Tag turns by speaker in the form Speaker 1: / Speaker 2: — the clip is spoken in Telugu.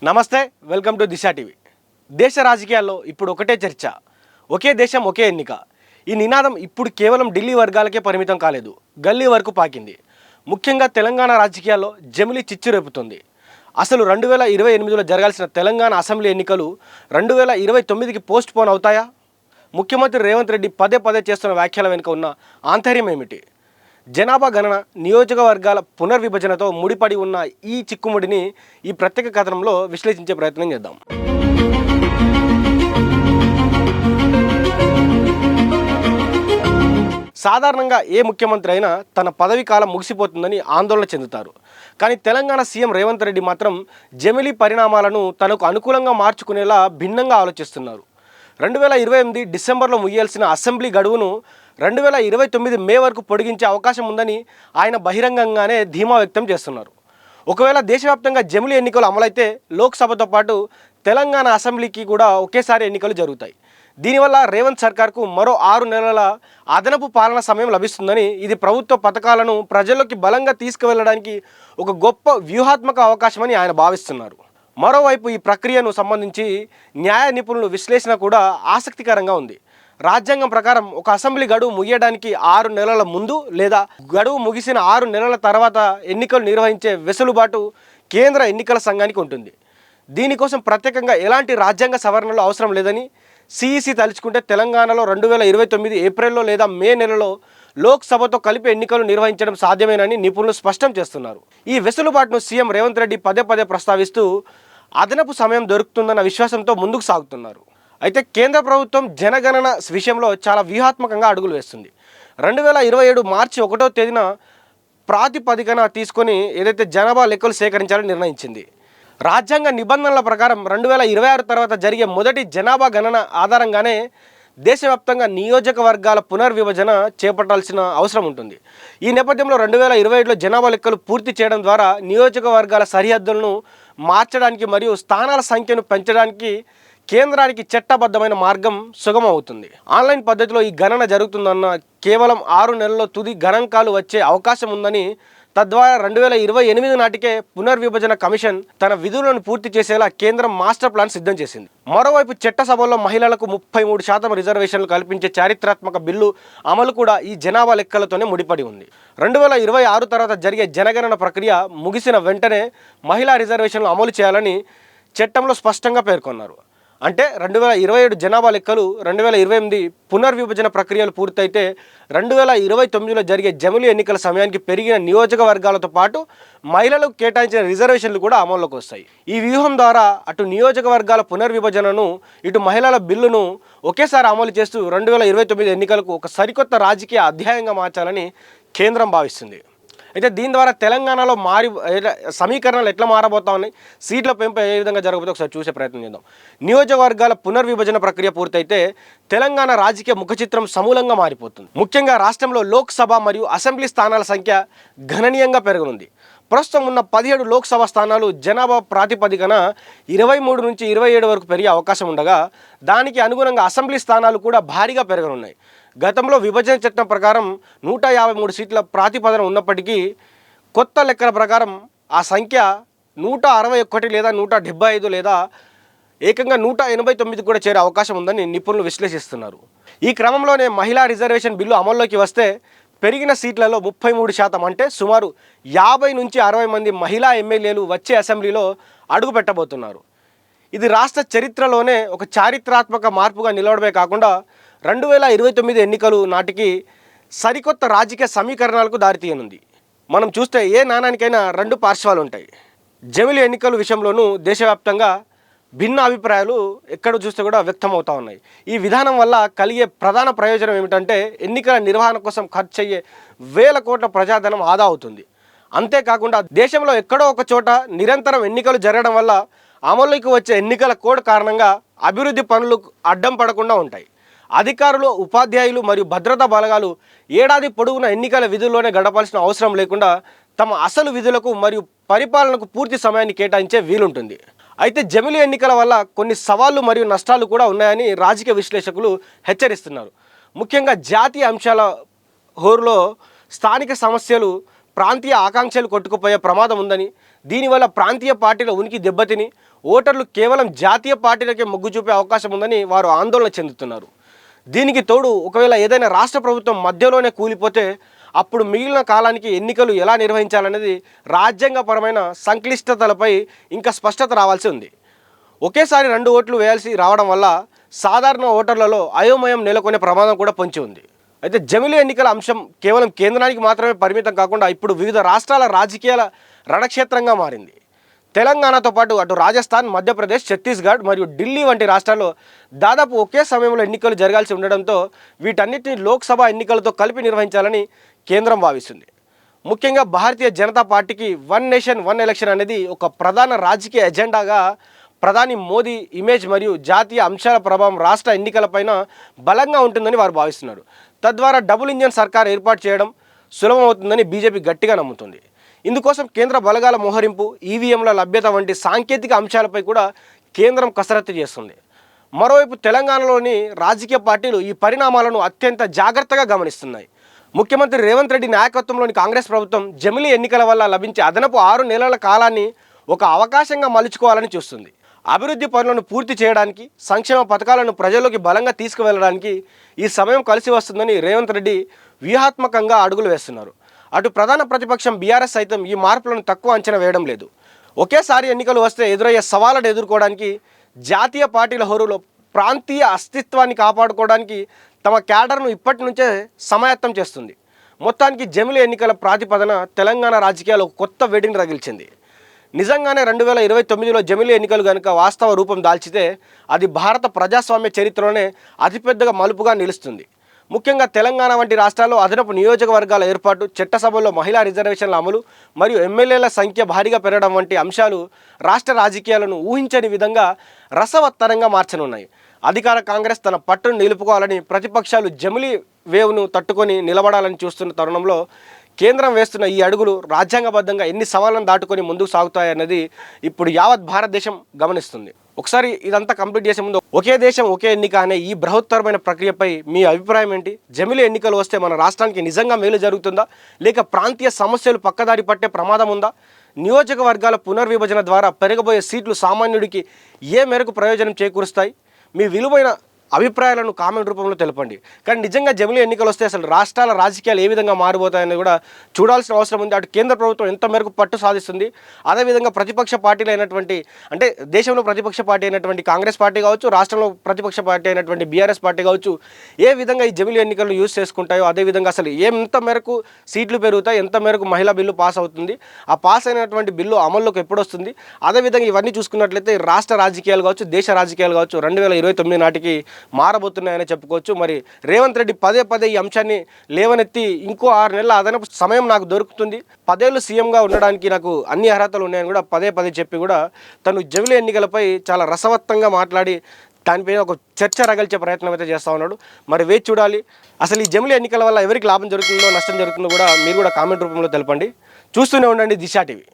Speaker 1: నమస్తే, వెల్కమ్ టు దిశ టీవీ. దేశ రాజకీయాల్లో ఇప్పుడు ఒకటే చర్చ, ఒకే దేశం ఒకే ఎన్నిక. ఈ నినాదం ఇప్పుడు కేవలం ఢిల్లీ వర్గాలకే పరిమితం కాలేదు, గల్లీ వరకు పాకింది. ముఖ్యంగా తెలంగాణ రాజకీయాల్లో జమిలి చిచ్చు రేపుతుంది. అసలు 2028లో జరగాల్సిన తెలంగాణ అసెంబ్లీ ఎన్నికలు 2029కి పోస్ట్ పోన్ అవుతాయా? ముఖ్యమంత్రి రేవంత్ రెడ్డి పదే పదే చేస్తున్న వ్యాఖ్యల వెనుక ఉన్న ఆంతర్యం ఏమిటి? జనాభా గణన, నియోజకవర్గాల పునర్విభజనతో ముడిపడి ఉన్న ఈ చిక్కుముడిని ఈ ప్రత్యేక కథనంలో విశ్లేషించే ప్రయత్నం చేద్దాం. సాధారణంగా ఏ ముఖ్యమంత్రి అయినా తన పదవీ కాలం ముగిసిపోతుందని ఆందోళన చెందుతారు. కానీ తెలంగాణ సీఎం రేవంత్ రెడ్డి మాత్రం జమిలీ పరిణామాలను తనకు అనుకూలంగా మార్చుకునేలా భిన్నంగా ఆలోచిస్తున్నారు. 2028 డిసెంబర్లో ముగియాల్సిన అసెంబ్లీ గడువును 2029 మే వరకు పొడిగించే అవకాశం ఉందని ఆయన బహిరంగంగానే ధీమా వ్యక్తం చేస్తున్నారు. ఒకవేళ దేశవ్యాప్తంగా జమిలీ ఎన్నికలు అమలైతే లోక్సభతో పాటు తెలంగాణ అసెంబ్లీకి కూడా ఒకేసారి ఎన్నికలు జరుగుతాయి. దీనివల్ల రేవంత్ సర్కార్కు మరో 6 నెలల అదనపు పాలన సమయం లభిస్తుందని, ఇది ప్రభుత్వ పథకాలను ప్రజల్లోకి బలంగా తీసుకువెళ్ళడానికి ఒక గొప్ప వ్యూహాత్మక అవకాశమని ఆయన భావిస్తున్నారు. మరోవైపు ఈ ప్రక్రియను సంబంధించి న్యాయ నిపుణుల విశ్లేషణ కూడా ఆసక్తికరంగా ఉంది. రాజ్యాంగం ప్రకారం ఒక అసెంబ్లీ గడువు ముగియడానికి 6 నెలల ముందు లేదా గడువు ముగిసిన 6 నెలల తర్వాత ఎన్నికలు నిర్వహించే వెసులుబాటు కేంద్ర ఎన్నికల సంఘానికి ఉంటుంది. దీనికోసం ప్రత్యేకంగా ఎలాంటి రాజ్యాంగ సవరణలు అవసరం లేదని, సిఈసి తలుచుకుంటే తెలంగాణలో 2029 ఏప్రిల్లో లేదా మే నెలలో లోక్సభతో కలిపి ఎన్నికలు నిర్వహించడం సాధ్యమేనని నిపుణులు స్పష్టం చేస్తున్నారు. ఈ వెసులుబాటును సీఎం రేవంత్ రెడ్డి పదే పదే ప్రస్తావిస్తూ అదనపు సమయం దొరుకుతుందన్న విశ్వాసంతో ముందుకు సాగుతున్నారు. అయితే కేంద్ర ప్రభుత్వం జనగణన విషయంలో చాలా వ్యూహాత్మకంగా అడుగులు వేస్తుంది. 2027 మార్చి 1వ తేదీన ప్రాతిపదికన తీసుకొని ఏదైతే జనాభా లెక్కలు సేకరించాలని నిర్ణయించింది. రాజ్యాంగ నిబంధనల ప్రకారం 2026 తర్వాత జరిగే మొదటి జనాభా గణన ఆధారంగానే దేశవ్యాప్తంగా నియోజకవర్గాల పునర్విభజన చేపట్టాల్సిన అవసరం ఉంటుంది. ఈ నేపథ్యంలో 2027లో జనాభా లెక్కలు పూర్తి చేయడం ద్వారా నియోజకవర్గాల సరిహద్దులను మార్చడానికి మరియు స్థానాల సంఖ్యను పెంచడానికి కేంద్రానికి చట్టబద్ధమైన మార్గం సుగమవుతుంది. ఆన్లైన్ పద్ధతిలో ఈ గణన జరుగుతుందన్న కేవలం 6 నెలల్లో తుది గణాంకాలు వచ్చే అవకాశం ఉందని, తద్వారా 2028 నాటికే పునర్విభజన కమిషన్ తన విధులను పూర్తి చేసేలా కేంద్రం మాస్టర్ ప్లాన్ సిద్ధం చేసింది. మరోవైపు చట్టసభల్లో మహిళలకు 33% రిజర్వేషన్లు కల్పించే చారిత్రాత్మక బిల్లు అమలు కూడా ఈ జనాభా లెక్కలతోనే ముడిపడి ఉంది. 2026 తర్వాత జరిగే జనగణన ప్రక్రియ ముగిసిన వెంటనే మహిళా రిజర్వేషన్లు అమలు చేయాలని చట్టంలో స్పష్టంగా పేర్కొన్నారు. అంటే 2027 జనాభా లెక్కలు, 2028 పునర్విభజన ప్రక్రియలు పూర్తయితే 2029లో జరిగే జమిలీ ఎన్నికల సమయానికి పెరిగిన నియోజకవర్గాలతో పాటు మహిళలకు కేటాయించిన రిజర్వేషన్లు కూడా అమల్లోకి వస్తాయి. ఈ వ్యూహం ద్వారా అటు నియోజకవర్గాల పునర్విభజనను, ఇటు మహిళల బిల్లును ఒకేసారి అమలు చేస్తూ 2029 ఎన్నికలకు ఒక సరికొత్త రాజకీయ అధ్యాయంగా మార్చాలని కేంద్రం భావిస్తుంది. అయితే దీని ద్వారా తెలంగాణలో సమీకరణలు ఎట్లా మారబోతా ఉన్నాయి, సీట్ల పెంపు ఏ విధంగా జరగబోతుందో ఒకసారి చూసే ప్రయత్నం చేద్దాం. నియోజకవర్గాల పునర్విభజన ప్రక్రియ పూర్తయితే తెలంగాణ రాజకీయ ముఖచిత్రం సమూలంగా మారిపోతుంది. ముఖ్యంగా రాష్ట్రంలో లోక్సభ మరియు అసెంబ్లీ స్థానాల సంఖ్య గణనీయంగా పెరగనుంది. ప్రస్తుతం ఉన్న 17 లోక్సభ స్థానాలు జనాభా ప్రాతిపదికన 23 నుంచి 27 వరకు పెరిగే అవకాశం ఉండగా, దానికి అనుగుణంగా అసెంబ్లీ స్థానాలు కూడా భారీగా పెరగనున్నాయి. గతంలో విభజన చట్టం ప్రకారం 153 సీట్ల ప్రాతిపదన ఉన్నప్పటికీ కొత్త లెక్కల ప్రకారం ఆ సంఖ్య 161 లేదా 175 లేదా ఏకంగా 189 కూడా చేరే అవకాశం ఉందని నిపుణులు విశ్లేషిస్తున్నారు. ఈ క్రమంలోనే మహిళా రిజర్వేషన్ బిల్లు అమల్లోకి వస్తే పెరిగిన సీట్లలో 33% అంటే సుమారు 50 నుంచి 60 మంది మహిళా ఎమ్మెల్యేలు వచ్చే అసెంబ్లీలో అడుగు పెట్టబోతున్నారు. ఇది రాష్ట్ర చరిత్రలోనే ఒక చారిత్రాత్మక మార్పుగా నిలవడమే కాకుండా 2029 ఎన్నికలు నాటికి సరికొత్త రాజకీయ సమీకరణాలకు దారితీయనుంది. మనం చూస్తే ఏ నాణానికైనా 2 పార్శ్వాలు ఉంటాయి. జమిలీ ఎన్నికల విషయంలోనూ దేశవ్యాప్తంగా భిన్న అభిప్రాయాలు ఎక్కడ చూస్తే కూడా వ్యక్తమవుతూ ఉన్నాయి. ఈ విధానం వల్ల కలిగే ప్రధాన ప్రయోజనం ఏమిటంటే ఎన్నికల నిర్వహణ కోసం ఖర్చు అయ్యే వేల కోట్ల ప్రజాధనం ఆదా అవుతుంది. అంతేకాకుండా దేశంలో ఎక్కడో ఒక చోట నిరంతరం ఎన్నికలు జరగడం వల్ల అమలుకి వచ్చే ఎన్నికల కోడ్ కారణంగా అభివృద్ధి పనులు అడ్డం పడకుండా ఉంటాయి. అధికారులు, ఉపాధ్యాయులు మరియు భద్రతా బలగాలు ఏడాది పొడవునా ఎన్నికల విధుల్లోనే గడపాల్సిన అవసరం లేకుండా తమ అసలు విధులకు మరియు పరిపాలనకు పూర్తి సమయాన్ని కేటాయించే వీలుంటుంది. అయితే జమిలీ ఎన్నికల వల్ల కొన్ని సవాళ్లు మరియు నష్టాలు కూడా ఉన్నాయని రాజకీయ విశ్లేషకులు హెచ్చరిస్తున్నారు. ముఖ్యంగా జాతీయ అంశాల హోరులో స్థానిక సమస్యలు, ప్రాంతీయ ఆకాంక్షలు కొట్టుకుపోయే ప్రమాదం ఉందని, దీనివల్ల ప్రాంతీయ పార్టీల ఉనికి దెబ్బతిని ఓటర్లు కేవలం జాతీయ పార్టీలకే మొగ్గు చూపే అవకాశం ఉందని వారు ఆందోళన చెందుతున్నారు. దీనికి తోడు ఒకవేళ ఏదైనా రాష్ట్ర ప్రభుత్వం మధ్యలోనే కూలిపోతే అప్పుడు మిగిలిన కాలానికి ఎన్నికలు ఎలా నిర్వహించాలనేది రాజ్యాంగపరమైన సంక్లిష్టతలపై ఇంకా స్పష్టత రావాల్సి ఉంది. ఒకేసారి 2 ఓట్లు వేయాల్సి రావడం వల్ల సాధారణ ఓటర్లలో అయోమయం నెలకొనే ప్రమాదం కూడా పొంచి ఉంది. అయితే జమిలీ ఎన్నికల అంశం కేవలం కేంద్రానికి మాత్రమే పరిమితం కాకుండా ఇప్పుడు వివిధ రాష్ట్రాల రాజకీయాల రణక్షేత్రంగా మారింది. తెలంగాణతో పాటు అటు రాజస్థాన్, మధ్యప్రదేశ్, ఛత్తీస్గఢ్ మరియు ఢిల్లీ వంటి రాష్ట్రాల్లో దాదాపు ఒకే సమయంలో ఎన్నికలు జరగాల్సి ఉండడంతో వీటన్నిటిని లోక్సభ ఎన్నికలతో కలిపి నిర్వహించాలని కేంద్రం భావిస్తుంది. ముఖ్యంగా భారతీయ జనతా పార్టీకి వన్ నేషన్ వన్ ఎలక్షన్ అనేది ఒక ప్రధాన రాజకీయ ఎజెండాగా ప్రధాని మోదీ ఇమేజ్ మరియు జాతీయ అంశాల ప్రభావం రాష్ట్ర ఎన్నికలపైన బలంగా ఉంటుందని వారు భావిస్తున్నారు. తద్వారా డబుల్ ఇంజన్ సర్కార్ ఏర్పాటు చేయడం సులభమవుతుందని బీజేపీ గట్టిగా నమ్ముతుంది. ఇందుకోసం కేంద్ర బలగాల మోహరింపు, ఈవీఎంల లభ్యత వంటి సాంకేతిక అంశాలపై కూడా కేంద్రం కసరత్తు చేస్తుంది. మరోవైపు తెలంగాణలోని రాజకీయ పార్టీలు ఈ పరిణామాలను అత్యంత జాగ్రత్తగా గమనిస్తున్నాయి. ముఖ్యమంత్రి రేవంత్ రెడ్డి నాయకత్వంలోని కాంగ్రెస్ ప్రభుత్వం జమిలీ ఎన్నికల వల్ల లభించే అదనపు 6 నెలల కాలాన్ని ఒక అవకాశంగా మలుచుకోవాలని చూస్తుంది. అభివృద్ధి పనులను పూర్తి చేయడానికి, సంక్షేమ పథకాలను ప్రజల్లోకి బలంగా తీసుకువెళ్ళడానికి ఈ సమయం కలిసి వస్తుందని రేవంత్ రెడ్డి వ్యూహాత్మకంగా అడుగులు వేస్తున్నారు. అటు ప్రధాన ప్రతిపక్షం బీఆర్ఎస్ సైతం ఈ మార్పులను తక్కువ అంచనా వేయడం లేదు. ఒకేసారి ఎన్నికలు వస్తే ఎదురయ్యే సవాళ్లను ఎదుర్కోవడానికి జాతీయ పార్టీల హోరులో ప్రాంతీయ అస్తిత్వాన్ని కాపాడుకోవడానికి తమ క్యాడర్ను ఇప్పటి నుంచే సమాయత్తం చేస్తుంది. మొత్తానికి జమిలీ ఎన్నికల ప్రాతిపదన తెలంగాణ రాజకీయాల్లో కొత్త వేడిని రగిల్చింది. నిజంగానే 2029లో జమిలీ ఎన్నికలు కనుక వాస్తవ రూపం దాల్చితే అది భారత ప్రజాస్వామ్య చరిత్రలోనే అతిపెద్దగా మలుపుగా నిలుస్తుంది. ముఖ్యంగా తెలంగాణ వంటి రాష్ట్రాల్లో అదనపు నియోజకవర్గాల ఏర్పాటు, చట్టసభల్లో మహిళా రిజర్వేషన్ల అమలు మరియు ఎమ్మెల్యేల సంఖ్య భారీగా పెరగడం వంటి అంశాలు రాష్ట్ర రాజకీయాలను ఊహించని విధంగా రసవత్తరంగా మార్చనున్నాయి. అధికార కాంగ్రెస్ తన పట్టును నిలుపుకోవాలని, ప్రతిపక్షాలు జమిలీ వేవ్ను తట్టుకొని నిలబడాలని చూస్తున్న తరుణంలో కేంద్రం వేస్తున్న ఈ అడుగులు రాజ్యాంగబద్ధంగా ఎన్ని సవాళ్లను దాటుకొని ముందుకు సాగుతాయన్నది ఇప్పుడు యావత్ భారతదేశం గమనిస్తుంది. ఒకసారి ఇదంతా కంప్లీట్ చేసే ముందు ఒకే దేశం ఒకే ఎన్నిక అనే ఈ బృహత్తరమైన ప్రక్రియపై మీ అభిప్రాయం ఏంటి? జమిలీ ఎన్నికలు వస్తే మన రాష్ట్రానికి నిజంగా మేలు జరుగుతుందా, లేక ప్రాంతీయ సమస్యలు పక్కదారి పట్టే ప్రమాదం ఉందా? నియోజకవర్గాల పునర్విభజన ద్వారా పెరగబోయే సీట్లు సామాన్యుడికి ఏ మేరకు ప్రయోజనం చేకూరుస్తాయి? మీ విలువైన అభిప్రాయాలను కామెంట్ రూపంలో తెలపండి. కానీ నిజంగా జమిలీ ఎన్నికలు వస్తే అసలు రాష్ట్రాల రాజకీయాలు ఏ విధంగా మారిపోతాయని కూడా చూడాల్సిన అవసరం ఉంది. అటు కేంద్ర ప్రభుత్వం ఎంత మేరకు పట్టు సాధిస్తుంది, అదేవిధంగా ప్రతిపక్ష పార్టీలు అయినటువంటి అంటే దేశంలో ప్రతిపక్ష పార్టీ అయినటువంటి కాంగ్రెస్ పార్టీ కావచ్చు, రాష్ట్రంలో ప్రతిపక్ష పార్టీ అయినటువంటి బీఆర్ఎస్ పార్టీ కావచ్చు, ఏ విధంగా ఈ జమిలీ ఎన్నికలను యూజ్ చేసుకుంటాయో, అదేవిధంగా అసలు ఎంత మేరకు సీట్లు పెరుగుతాయి, ఎంత మేరకు మహిళా బిల్లు పాస్ అవుతుంది, ఆ పాస్ అయినటువంటి బిల్లు అమల్లోకి ఎప్పుడు వస్తుంది, అదేవిధంగా ఇవన్నీ చూసుకున్నట్లయితే రాష్ట్ర రాజకీయాలు కావచ్చు, దేశ రాజకీయాలు కావచ్చు 2029 నాటికి మారబోతున్నాయని చెప్పుకోవచ్చు. మరి రేవంత్ రెడ్డి పదే పదే ఈ అంశాన్ని లేవనెత్తి ఇంకో 6 నెలల అదనపు సమయం నాకు దొరుకుతుంది, 10 ఏళ్ళు సీఎంగా ఉండడానికి నాకు అన్ని అర్హతలు ఉన్నాయని కూడా పదే పదే చెప్పి కూడా తను జమిలీ ఎన్నికలపై చాలా రసవత్తంగా మాట్లాడి దానిపైన ఒక చర్చ రగల్చే ప్రయత్నం అయితే చేస్తూ ఉన్నాడు. మరి వేచి చూడాలి. అసలు ఈ జమిలీ ఎన్నికల వల్ల ఎవరికి లాభం జరుగుతుందో, నష్టం జరుగుతుందో కూడా మీరు కూడా కామెంట్ రూపంలో తెలపండి. చూస్తూనే ఉండండి దిశ టీవీ.